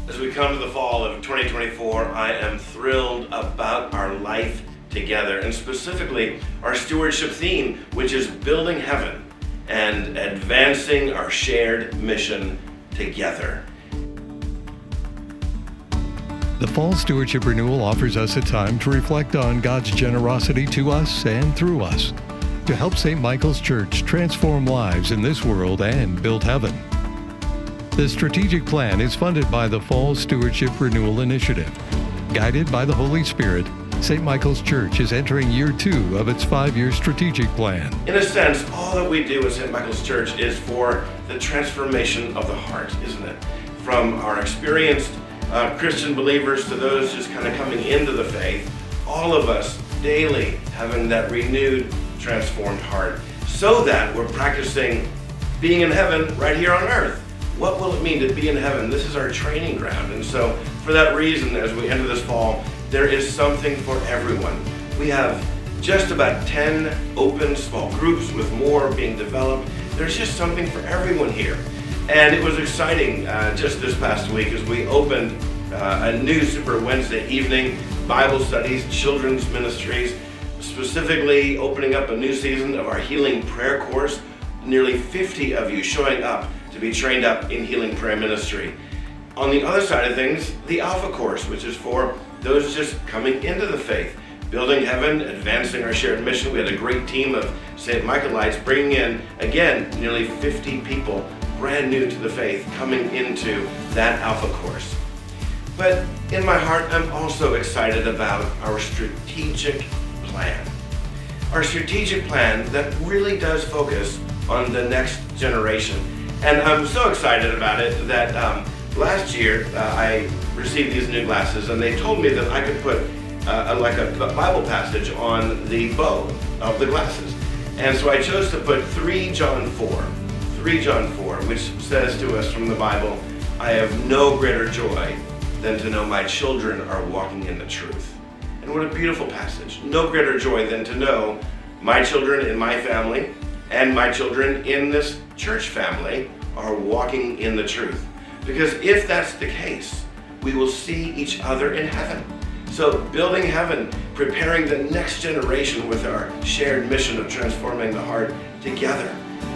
As we come to the fall of 2024, I am thrilled about our life together, and specifically our stewardship theme, which is building heaven and advancing our shared mission together. The Fall Stewardship Renewal offers us a time to reflect on God's generosity to us and through us, to help St. Michael's Church transform lives in this world and build heaven. The strategic plan is funded by the Fall Stewardship Renewal Initiative. Guided by the Holy Spirit, St. Michael's Church is entering year 2 of its 5-year strategic plan. In a sense, all that we do at St. Michael's Church is for the transformation of the heart, isn't it? From our experienced Christian believers to those just kind of coming into the faith, all of us daily having that renewed, transformed heart, so that we're practicing being in heaven right here on earth. What will it mean to be in heaven? This is our training ground. And so for that reason, as we enter this fall, there is something for everyone. We have just about 10 open small groups with more being developed. There's just something for everyone here. And it was exciting just this past week as we opened a new Super Wednesday evening Bible studies, children's ministries, specifically opening up a new season of our healing prayer course. Nearly 50 of you showing up to be trained up in healing prayer ministry. On the other side of things, the Alpha course, which is for those just coming into the faith, building heaven, advancing our shared mission. We had a great team of St. Michaelites bringing in, again, nearly 50 people brand new to the faith coming into that Alpha course. But in my heart, I'm also excited about our strategic plan. Our strategic plan that really does focus on the next generation. And I'm so excited about it that last year I received these new glasses, and they told me that I could put a Bible passage on the bow of the glasses. And so I chose to put 3 John 4, which says to us from the Bible, "I have no greater joy than to know my children are walking in the truth." And what a beautiful passage. No greater joy than to know my children in my family and my children in this church family are walking in the truth. Because if that's the case, we will see each other in heaven. So building heaven, preparing the next generation with our shared mission of transforming the heart together.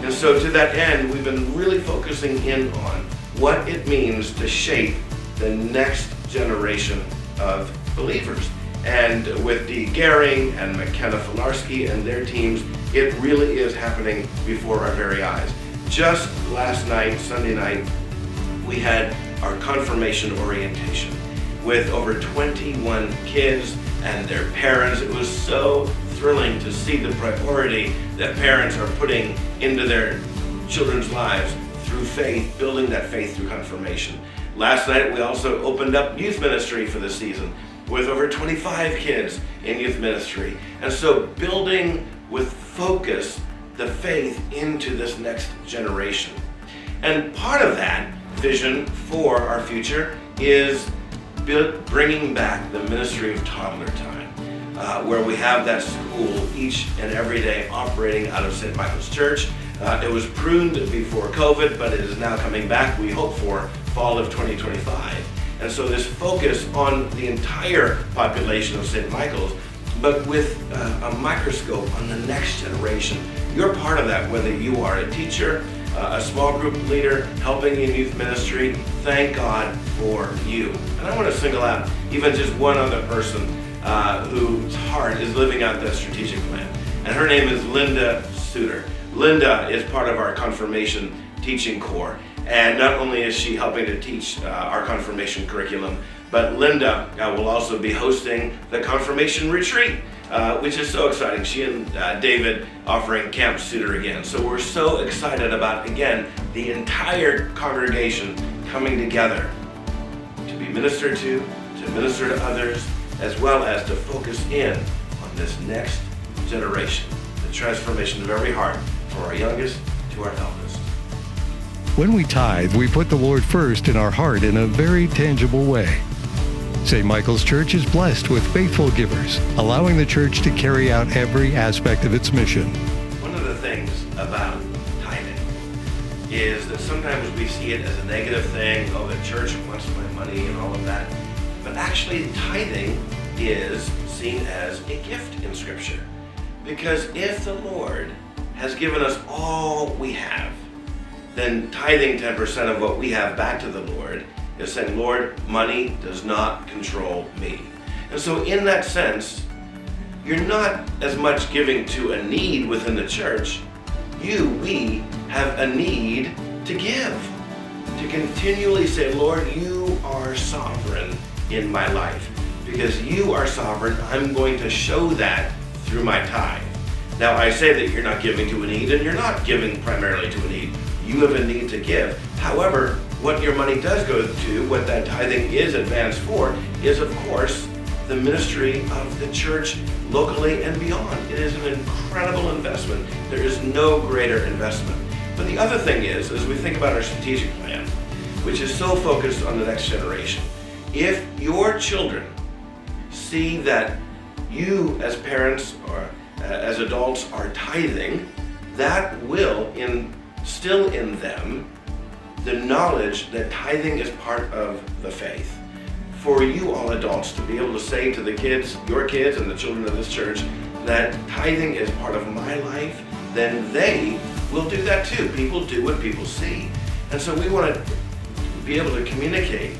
And so to that end, we've been really focusing in on what it means to shape the next generation of believers. And with Dee Gehring and McKenna Filarski and their teams, it really is happening before our very eyes. Just last night, Sunday night, we had our confirmation orientation with over 21 kids and their parents. It was so thrilling to see the priority that parents are putting into their children's lives through faith, building that faith through confirmation. Last night, we also opened up youth ministry for the season with over 25 kids in youth ministry. And so building with focus the faith into this next generation. And part of that vision for our future is bringing back the ministry of toddler time, where we have that school each and every day operating out of St. Michael's Church. It was pruned before COVID, but it is now coming back, we hope, for fall of 2025. And so this focus on the entire population of St. Michael's, but with a microscope on the next generation. You're part of that, whether you are a teacher, a small group leader, helping in youth ministry. Thank God for you. And I want to single out even just one other person whose heart is living out that strategic plan. And her name is Linda Suter. Linda is part of our confirmation teaching corps. And not only is she helping to teach our confirmation curriculum, but Linda will also be hosting the confirmation retreat, which is so exciting. She and David offering Camp Suter again. So we're so excited about, again, the entire congregation coming together to be ministered to minister to others, as well as to focus in on this next generation, the transformation of every heart, from our youngest to our eldest. When we tithe, we put the Lord first in our heart in a very tangible way. St. Michael's Church is blessed with faithful givers, allowing the church to carry out every aspect of its mission. One of the things about tithing is that sometimes we see it as a negative thing. Oh, the church wants my money and all of that. But actually, tithing is seen as a gift in Scripture. Because if the Lord has given us all we have, then tithing 10% of what we have back to the Lord is saying, Lord, money does not control me. And so in that sense, you're not as much giving to a need within the church. We have a need to give, to continually say, Lord, you are sovereign in my life. Because you are sovereign, I'm going to show that through my tithe. Now, I say that you're not giving to a need, and you're not giving primarily to a need. You have a need to give. However, what your money does go to, what that tithing is advanced for, is of course the ministry of the church locally and beyond. It is an incredible investment. There is no greater investment. But the other thing is, as we think about our strategic plan, which is so focused on the next generation, if your children see that you as parents or as adults are tithing, that will instill in them the knowledge that tithing is part of the faith. For you all adults to be able to say to the kids, your kids and the children of this church, that tithing is part of my life, then they will do that too. People do what people see. And so we want to be able to communicate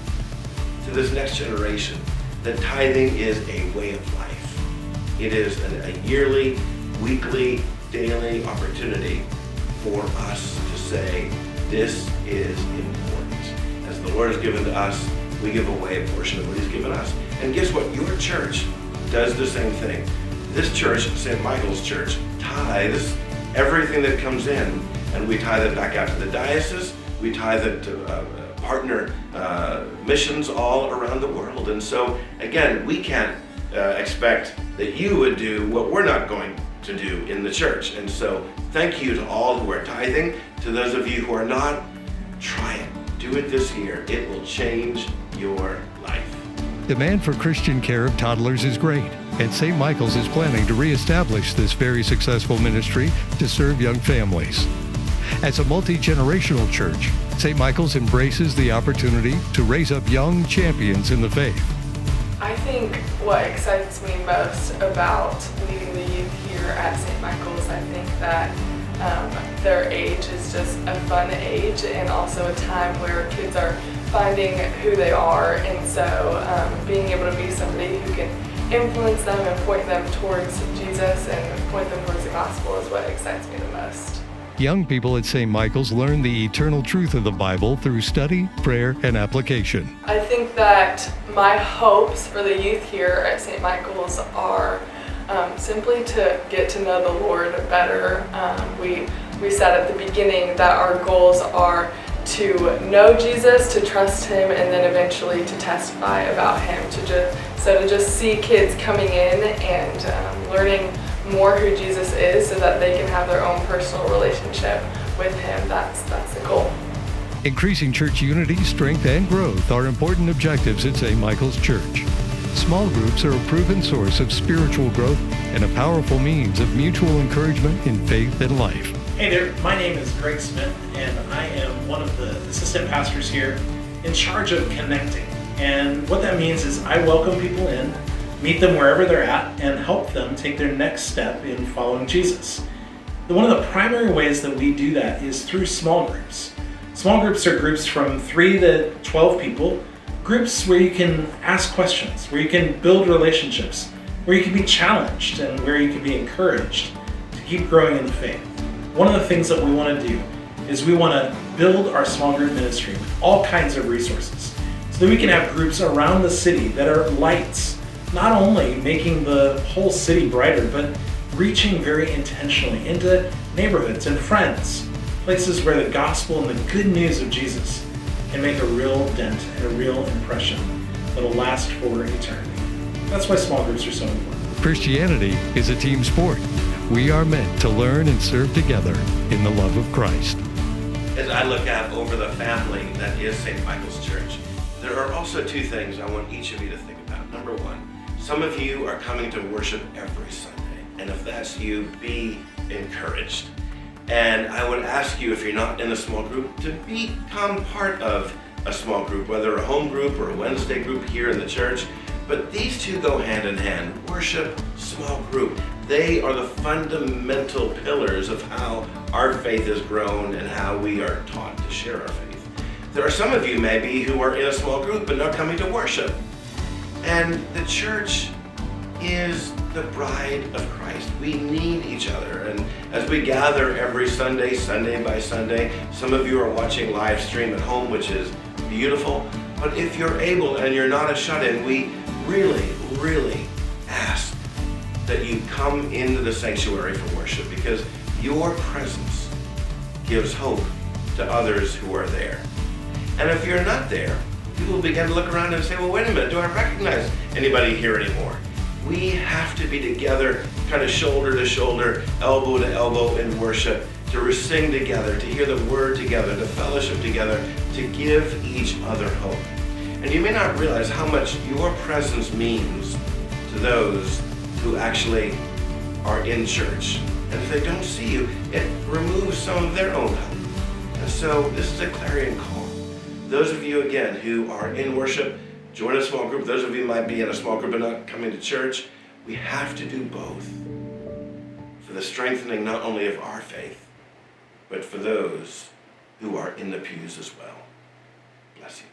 to this next generation that tithing is a way of life. It is a yearly, weekly, daily opportunity for us to say, this is important. As the Lord has given to us, we give away a portion of what He's given us. And guess what? Your church does the same thing. This church, St. Michael's Church, tithes everything that comes in, and we tithe it back out to the diocese. We tithe it to partner missions all around the world. And so, again, we can't expect that you would do what we're not going to do in the church. And so, thank you to all who are tithing. To those of you who are not, try it. Do it this year. It will change your life. Demand for Christian care of toddlers is great, and St. Michael's is planning to reestablish this very successful ministry to serve young families. As a multi-generational church, St. Michael's embraces the opportunity to raise up young champions in the faith. I think what excites me most about leading the youth here at St. Michael's, I think that their age is just a fun age, and also a time where kids are finding who they are, and so being able to be somebody who can influence them and point them towards Jesus and point them towards the gospel is what excites me the most. Young people at St. Michael's learn the eternal truth of the Bible through study, prayer, and application. I think that my hopes for the youth here at St. Michael's are simply to get to know the Lord better. We said at the beginning that our goals are to know Jesus, to trust Him, and then eventually to testify about Him. To just see kids coming in and learning more who Jesus is, so that they can have their own personal relationship with Him. That's the goal. Increasing church unity, strength, and growth are important objectives at St. Michael's Church. Small groups are a proven source of spiritual growth and a powerful means of mutual encouragement in faith and life. Hey there, my name is Greg Smith, and I am one of the assistant pastors here in charge of connecting. And what that means is I welcome people in, meet them wherever they're at, and help them take their next step in following Jesus. One of the primary ways that we do that is through small groups. Small groups are groups from 3 to 12 people, groups where you can ask questions, where you can build relationships, where you can be challenged, and where you can be encouraged to keep growing in the faith. One of the things that we want to do is we want to build our small group ministry with all kinds of resources so that we can have groups around the city that are lights, not only making the whole city brighter, but reaching very intentionally into neighborhoods and friends, places where the gospel and the good news of Jesus can make a real dent and a real impression that will last for eternity. That's why small groups are so important. Christianity is a team sport. We are meant to learn and serve together in the love of Christ. As I look out over the family that is St. Michael's Church, there are also 2 things I want each of you to think about. Number 1, some of you are coming to worship every Sunday, and if that's you, be encouraged. And I would ask you, if you're not in a small group, to become part of a small group, whether a home group or a Wednesday group here in the church. But these two go hand in hand. Worship, small group. They are the fundamental pillars of how our faith has grown and how we are taught to share our faith. There are some of you maybe who are in a small group but not coming to worship. And the church is the bride of Christ. We need each other. And as we gather every Sunday, Sunday by Sunday, some of you are watching live stream at home, which is beautiful. But if you're able and you're not a shut-in, we really ask that you come into the sanctuary for worship, because your presence gives hope to others who are there. And if you're not there, you will begin to look around and say, well, wait a minute, do I recognize anybody here anymore? We have to be together, kind of shoulder to shoulder, elbow to elbow in worship, to sing together, to hear the word together, to fellowship together, to give each other hope. And you may not realize how much your presence means to those who actually are in church. And if they don't see you, it removes some of their own hope. And so this is a clarion call. Those of you, again, who are in worship, join a small group. Those of you who might be in a small group and not coming to church, we have to do both for the strengthening not only of our faith, but for those who are in the pews as well. Bless you.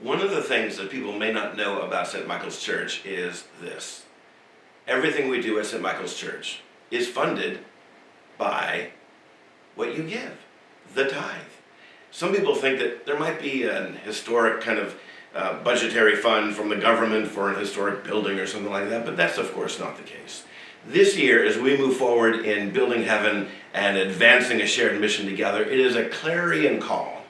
One of the things that people may not know about St. Michael's Church is this. Everything we do at St. Michael's Church is funded by what you give, the tithe. Some people think that there might be an historic kind of budgetary fund from the government for an historic building or something like that, but that's of course not the case. This year, as we move forward in building heaven and advancing a shared mission together, it is a clarion call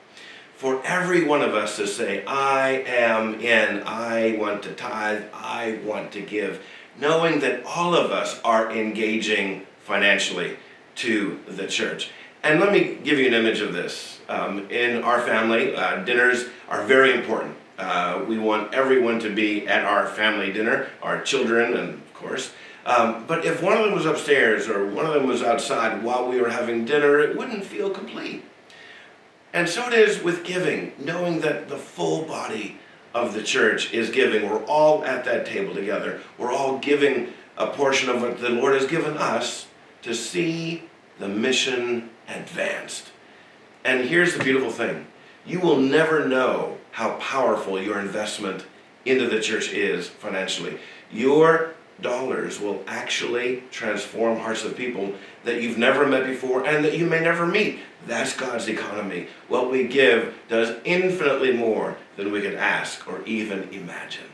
for every one of us to say, I am in, I want to tithe, I want to give, knowing that all of us are engaging financially to the church. And let me give you an image of this. In our family, dinners are very important. We want everyone to be at our family dinner, our children, and of course. But if one of them was upstairs or one of them was outside while we were having dinner, it wouldn't feel complete. And so it is with giving, knowing that the full body of the church is giving. We're all at that table together. We're all giving a portion of what the Lord has given us to see the mission advanced. And here's the beautiful thing. You will never know how powerful your investment into the church is financially. Your dollars will actually transform hearts of people that you've never met before and that you may never meet. That's God's economy. What we give does infinitely more than we can ask or even imagine.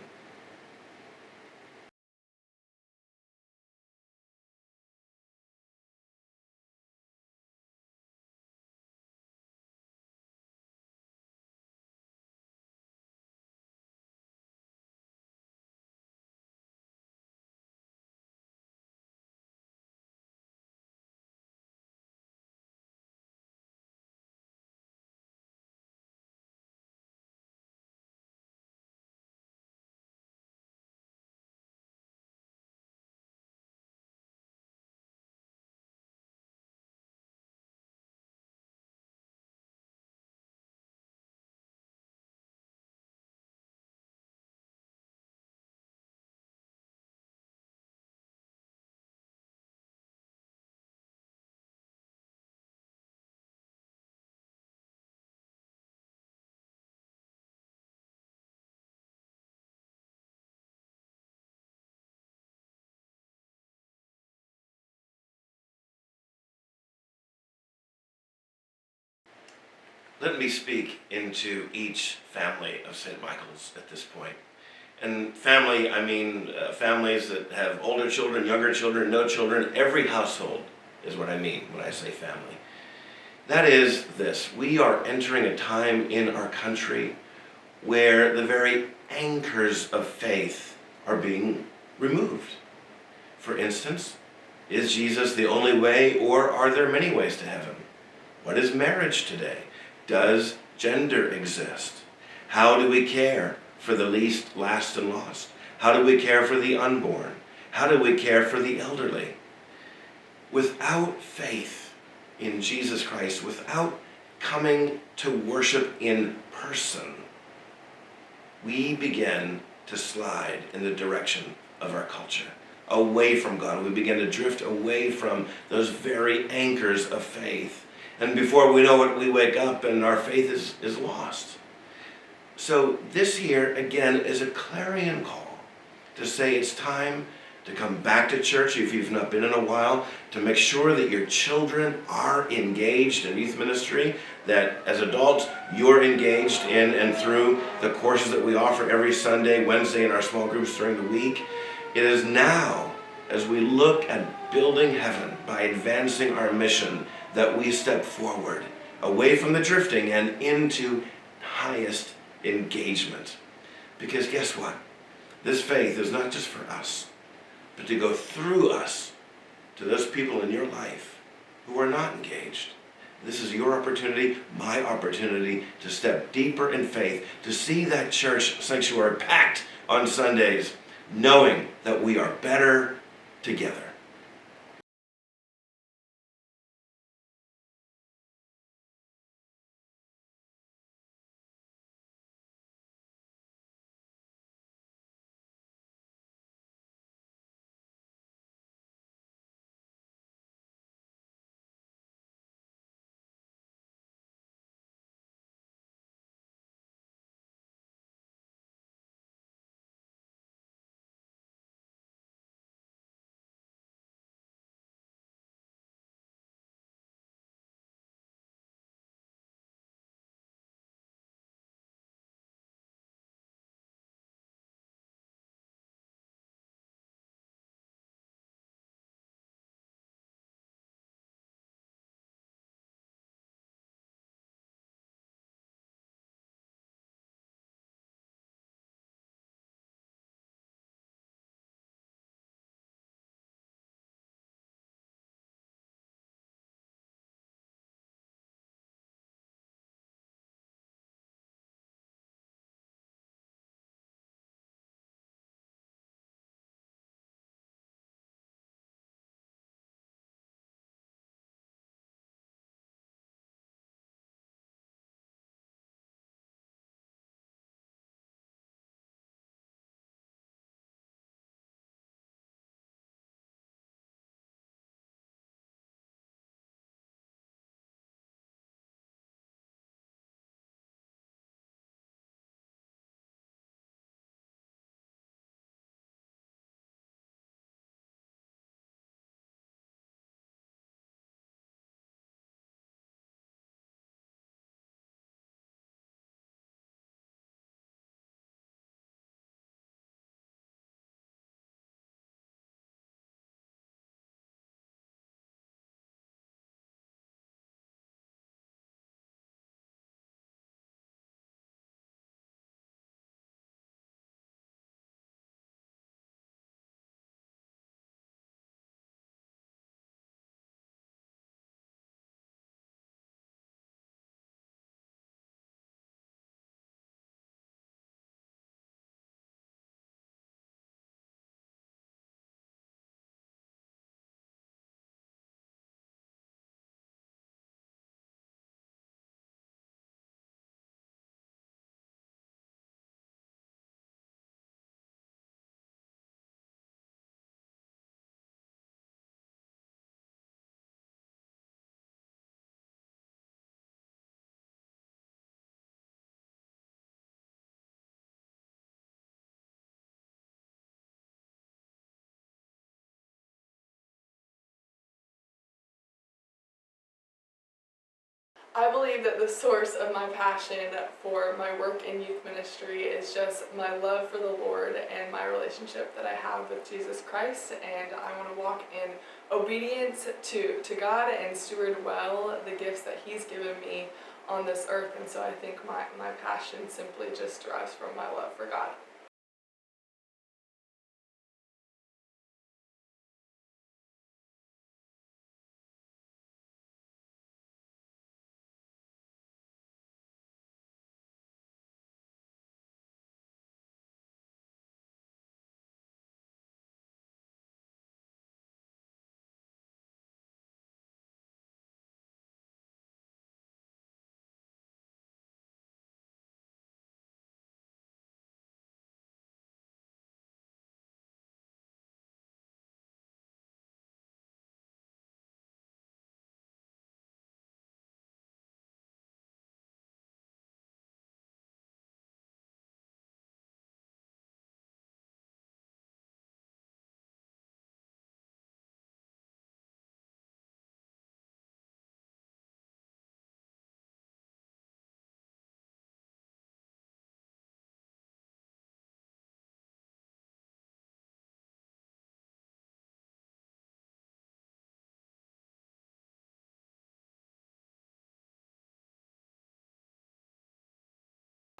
Let me speak into each family of St. Michael's at this point. And family, I mean families that have older children, younger children, no children. Every household is what I mean when I say family. That is this. We are entering a time in our country where the very anchors of faith are being removed. For instance, is Jesus the only way, or are there many ways to heaven? What is marriage today? Does gender exist? How do we care for the least, last, and lost? How do we care for the unborn? How do we care for the elderly? Without faith in Jesus Christ, without coming to worship in person, we begin to slide in the direction of our culture, away from God. We begin to drift away from those very anchors of faith. And before we know it, we wake up and our faith is lost. So this year, again, is a clarion call to say it's time to come back to church if you've not been in a while, to make sure that your children are engaged in youth ministry, that as adults, you're engaged in and through the courses that we offer every Sunday, Wednesday in our small groups during the week. It is now, as we look at building heaven by advancing our mission, that we step forward, away from the drifting and into highest engagement. Because guess what? This faith is not just for us, but to go through us to those people in your life who are not engaged. This is your opportunity, my opportunity, to step deeper in faith, to see that church sanctuary packed on Sundays, knowing that we are better together. I believe that the source of my passion for my work in youth ministry is just my love for the Lord and my relationship that I have with Jesus Christ, and I want to walk in obedience to God and steward well the gifts that He's given me on this earth. And so I think my passion simply just derives from my love for God.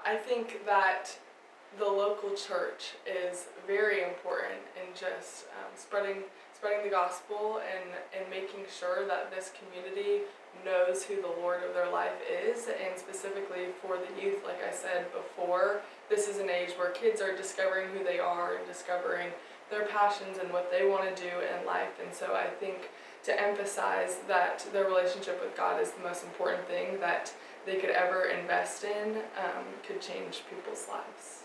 I think that the local church is very important in just spreading the gospel and making sure that this community knows who the Lord of their life is, and specifically for the youth, like I said before, this is an age where kids are discovering who they are and discovering their passions and what they want to do in life. And so I think to emphasize that their relationship with God is the most important thing that they could ever invest in could change people's lives.